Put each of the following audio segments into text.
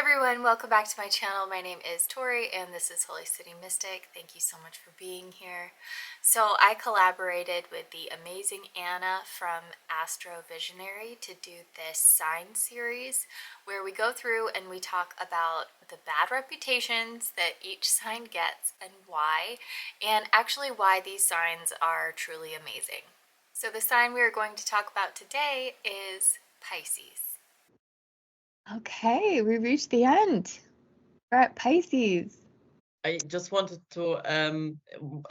everyone, welcome back to my channel. My name is Torie and this is Holy City Mystic. Thank you so much for being here. So I collaborated with the amazing Anna from AstroVisionary to do this sign series where we go through and we talk about the bad reputations that each sign gets and why, and actually why these signs are truly amazing. So the sign we are going to talk about today is Pisces. Okay, we reached the end. We're at Pisces. I just wanted to,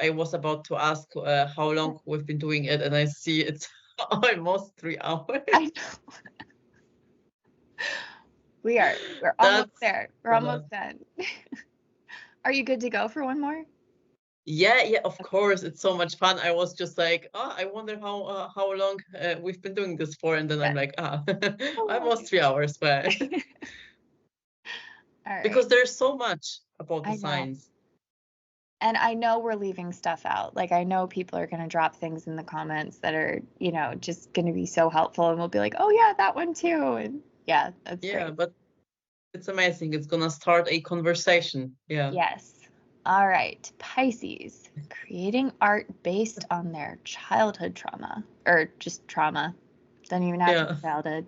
I was about to ask how long we've been doing it, and I see it's almost 3 hours. I know. We're almost there. We're almost done. Are you good to go for one more? Yeah, of course. It's so much fun. I was just like, I wonder how long we've been doing this for, and then I'm like, almost 3 hours, but All right. because there's so much about the I know. signs. And I know we're leaving stuff out. Like, I know people are going to drop things in the comments that are, just going to be so helpful. And we'll be like, oh, yeah, that one too. And yeah, that's great. Yeah, but it's amazing. It's going to start a conversation. Yeah. Yes. All right. Pisces, creating art based on their childhood trauma, or just trauma. Doesn't even have to be childhood.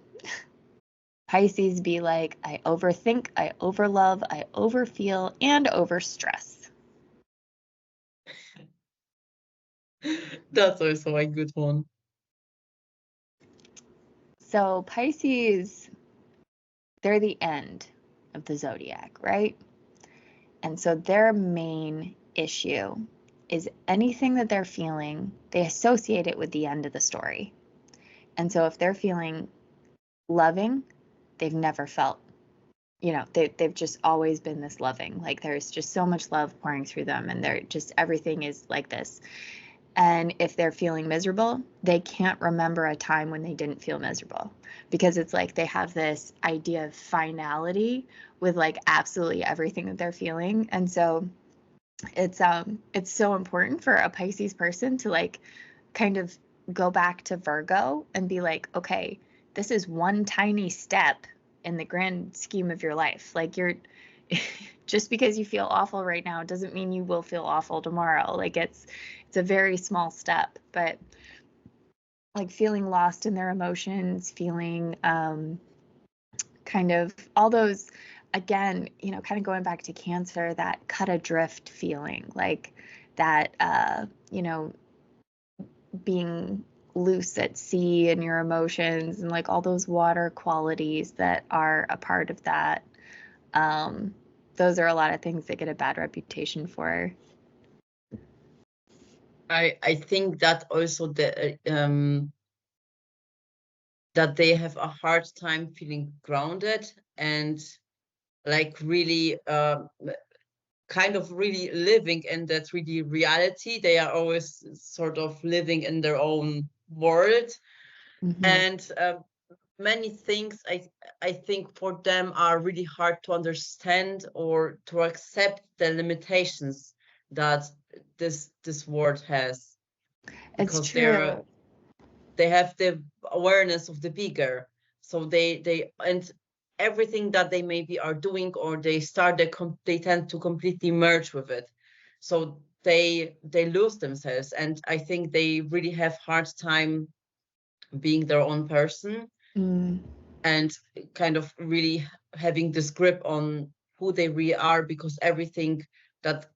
Pisces be like, I overthink, I overlove, I overfeel, and overstress. That's also a good one. So Pisces, they're the end of the zodiac, right? And so their main issue is anything that they're feeling, they associate it with the end of the story. And so if they're feeling loving, they've never felt, they've just always been this loving. Like there's just so much love pouring through them, and they're just, everything is like this. And if they're feeling miserable, they can't remember a time when they didn't feel miserable, because it's like they have this idea of finality with like absolutely everything that they're feeling. And so it's so important for a Pisces person to like kind of go back to Virgo and be like, okay, this is one tiny step in the grand scheme of your life. Like you're just because you feel awful right now doesn't mean you will feel awful tomorrow. Like it's a very small step, but like feeling lost in their emotions, feeling kind of all those, again, kind of going back to Cancer, that cut adrift feeling, like that, being loose at sea in your emotions, and like all those water qualities that are a part of that. Those are a lot of things that get a bad reputation for. I think that also that they have a hard time feeling grounded and like really kind of really living in that 3D reality. They are always sort of living in their own world. Mm-hmm. And many things I think for them are really hard to understand or to accept the limitations that this world has. It's Because true. they have the awareness of the bigger, so they and everything that they maybe are doing or they tend to completely merge with it, so they lose themselves, and I think they really have hard time being their own person. And kind of really having this grip on who they really are, because everything that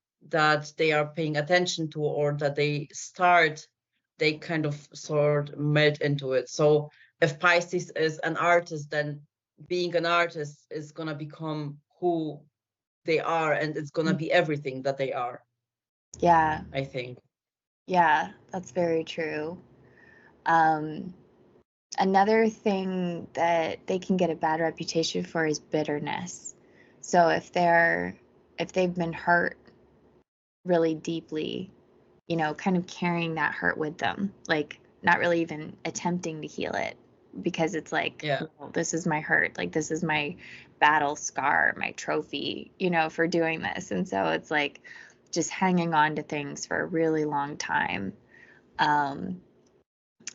they are paying attention to or that they kind of sort melt into it. So if Pisces is an artist, then being an artist is going to become who they are, and it's going to be everything that they are. Yeah. I think. Yeah, that's very true. Another thing that they can get a bad reputation for is bitterness. So if they've been hurt really deeply, kind of carrying that hurt with them, like not really even attempting to heal it, because it's like, well, this is my hurt, like this is my battle scar, my trophy, for doing this. And so it's like just hanging on to things for a really long time.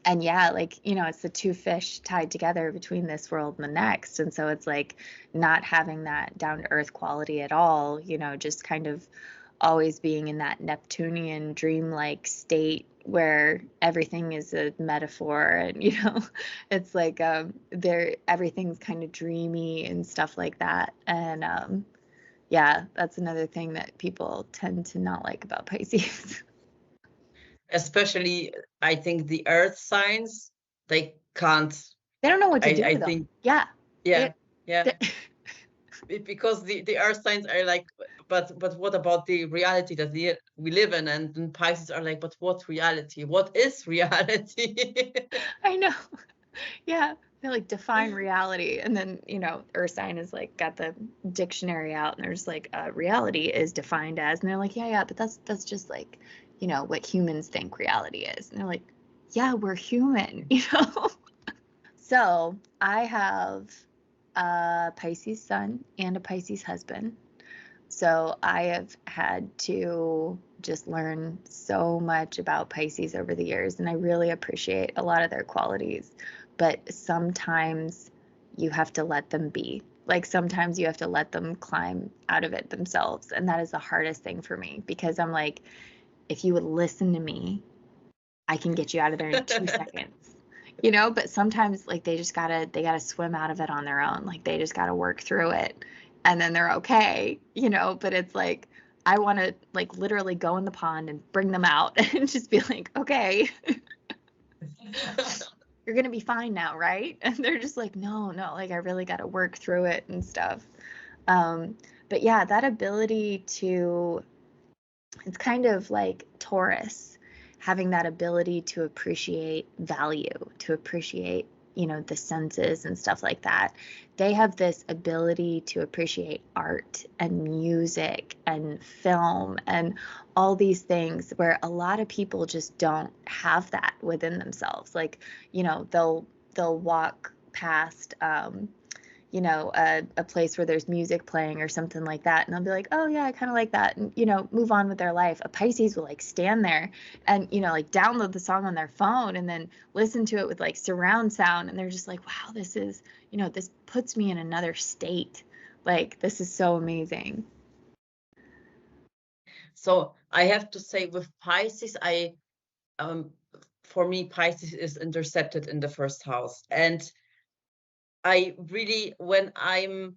And yeah, like, it's the two fish tied together between this world and the next. And so it's like not having that down to earth quality at all, just kind of always being in that Neptunian dreamlike state where everything is a metaphor. And, it's like everything's kind of dreamy and stuff like that. And yeah, that's another thing that people tend to not like about Pisces. Especially, I think the earth signs, they can't. They don't know what to do I with them. think, Yeah. yeah, yeah. They- Because the earth signs are like, but what about the reality that we live in? And then Pisces are like, but what reality? What is reality? I know. Yeah. They like define reality. And then, Earth sign is like got the dictionary out and there's like reality is defined as, and they're like, yeah, but that's just like, what humans think reality is. And they're like, yeah, we're human, So I have a Pisces sun and a Pisces husband. So I have had to just learn so much about Pisces over the years, and I really appreciate a lot of their qualities. But sometimes you have to let them be. Like sometimes you have to let them climb out of it themselves. And that is the hardest thing for me because I'm like, if you would listen to me, I can get you out of there in 2 seconds. But sometimes like they gotta swim out of it on their own. Like they just gotta work through it and then they're okay, but it's like I want to like literally go in the pond and bring them out and just be like, okay, you're gonna be fine now, right? And they're just like, no, like I really gotta work through it and stuff. But yeah, that ability to, it's kind of like Taurus, having that ability to appreciate value, to appreciate, the senses and stuff like that. They have this ability to appreciate art and music and film and all these things where a lot of people just don't have that within themselves. Like, they'll walk past a place where there's music playing or something like that. And they'll be like, oh yeah, I kind of like that. And, move on with their life. A Pisces will like stand there and, like download the song on their phone and then listen to it with like surround sound. And they're just like, wow, this is, this puts me in another state. Like, this is so amazing. So I have to say with Pisces, for me, Pisces is intercepted in the first house. And I really, when I'm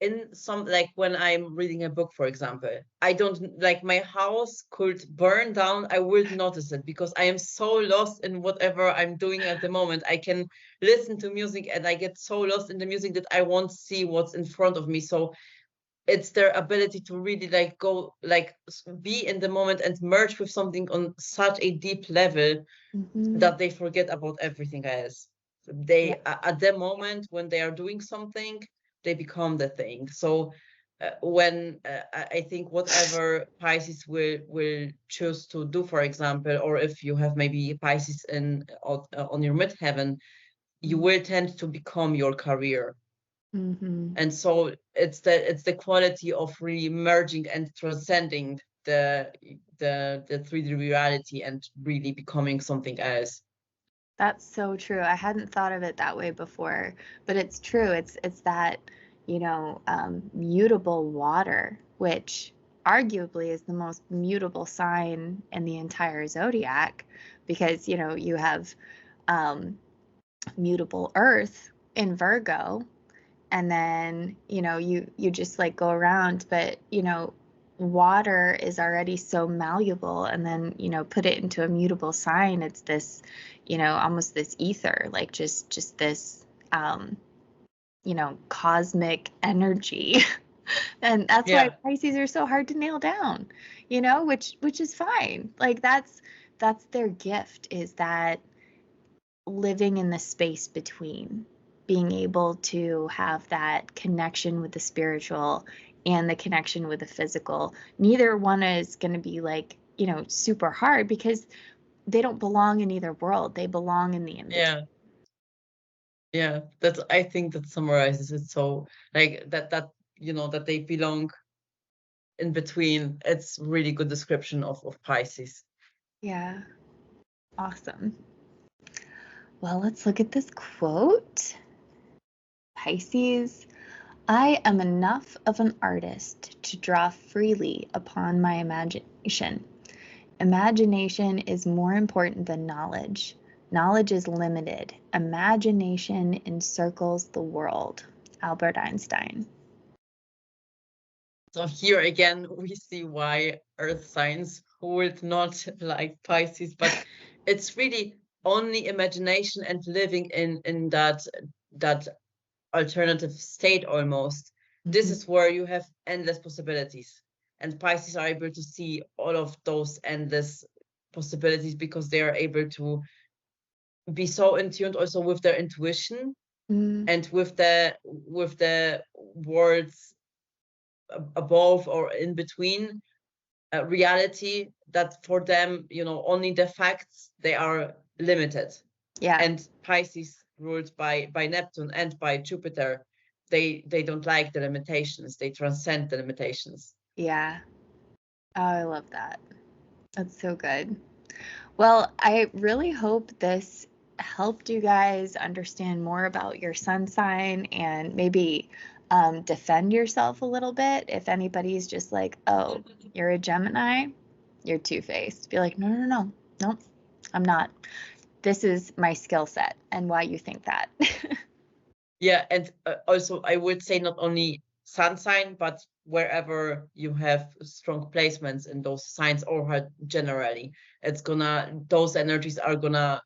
in some, like when I'm reading a book, for example, I don't like my house could burn down. I would notice it because I am so lost in whatever I'm doing at the moment. I can listen to music and I get so lost in the music that I won't see what's in front of me. So it's their ability to really like go, like be in the moment and merge with something on such a deep level that they forget about everything else. They at the moment when they are doing something, they become the thing. So when I think whatever Pisces will choose to do, for example, or if you have maybe Pisces on your midheaven, you will tend to become your career. And so it's the quality of really merging and transcending the 3D reality and really becoming something else. That's so true. I hadn't thought of it that way before, but it's true. It's that, mutable water, which arguably is the most mutable sign in the entire zodiac, because, you have mutable Earth in Virgo, and then, you just like go around, but, water is already so malleable, and then put it into a mutable sign, it's this almost this ether, like just this cosmic energy. And that's why Pisces are so hard to nail down, which is fine. Like that's their gift, is that living in the space between, being able to have that connection with the spiritual and the connection with the physical. Neither one is going to be like, super hard, because they don't belong in either world. They belong in the in-between. Yeah, I think that summarizes it. So like that that they belong in between. It's really good description of Pisces. Yeah. Awesome. Well, let's look at this quote. Pisces, I am enough of an artist to draw freely upon my imagination. Imagination is more important than knowledge. Knowledge is limited. Imagination encircles the world. Albert Einstein. So here again, we see why earth signs would not like Pisces, but it's really only imagination and living in that alternative state almost. This is where you have endless possibilities. And Pisces are able to see all of those endless possibilities because they are able to be so in tune also with their intuition and with the words above or in between reality, that for them, only the facts, they are limited. Yeah. And Pisces, ruled by Neptune and by Jupiter, they don't like the limitations. They transcend the limitations. Yeah. Oh, I love that. That's so good. Well, I really hope this helped you guys understand more about your sun sign and maybe defend yourself a little bit. If anybody's just like, oh, you're a Gemini, you're two-faced. Be like, no, I'm not. This is my skill set and why you think that. Yeah, and also I would say not only sun sign, but wherever you have strong placements in those signs or generally, those energies are gonna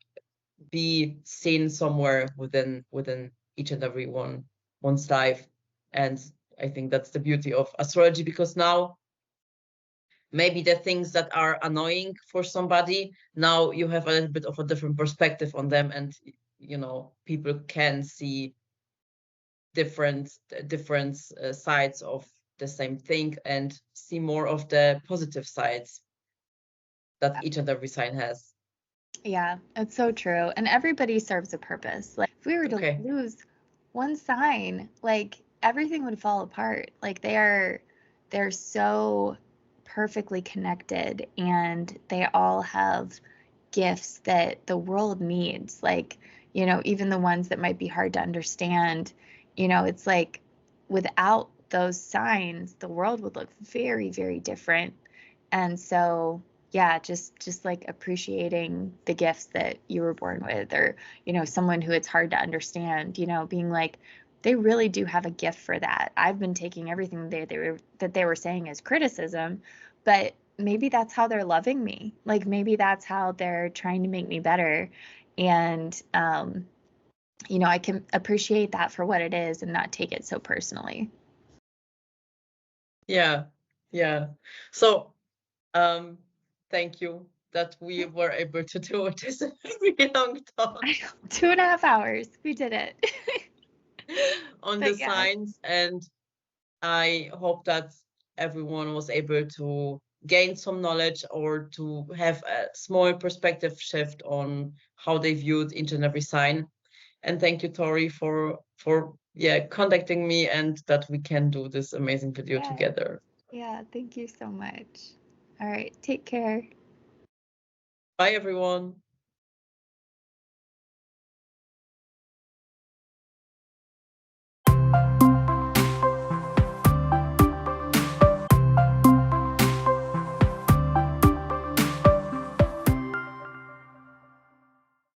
be seen somewhere within each and every one's life. And I think that's the beauty of astrology, because now maybe the things that are annoying for somebody, now you have a little bit of a different perspective on them, and people can see different sides of the same thing and see more of the positive sides that each and every sign has. Yeah, it's so true. And everybody serves a purpose. Like if we were to lose one sign, like everything would fall apart. Like they're so perfectly connected and they all have gifts that the world needs. Like, even the ones that might be hard to understand, it's like without those signs, the world would look very, very different. And so yeah, just like appreciating the gifts that you were born with, or someone who it's hard to understand, being like, they really do have a gift for that. I've been taking everything that they were saying as criticism, but maybe that's how they're loving me. Like maybe that's how they're trying to make me better. And I can appreciate that for what it is and not take it so personally. Yeah. So thank you that we were able to do this really long talk. 2.5 hours. We did it. On the signs, and I hope that everyone was able to gain some knowledge or to have a small perspective shift on how they viewed each and every sign. And thank you, Torie, for contacting me, and that we can do this amazing video together. Yeah, thank you so much. All right, take care. Bye, everyone.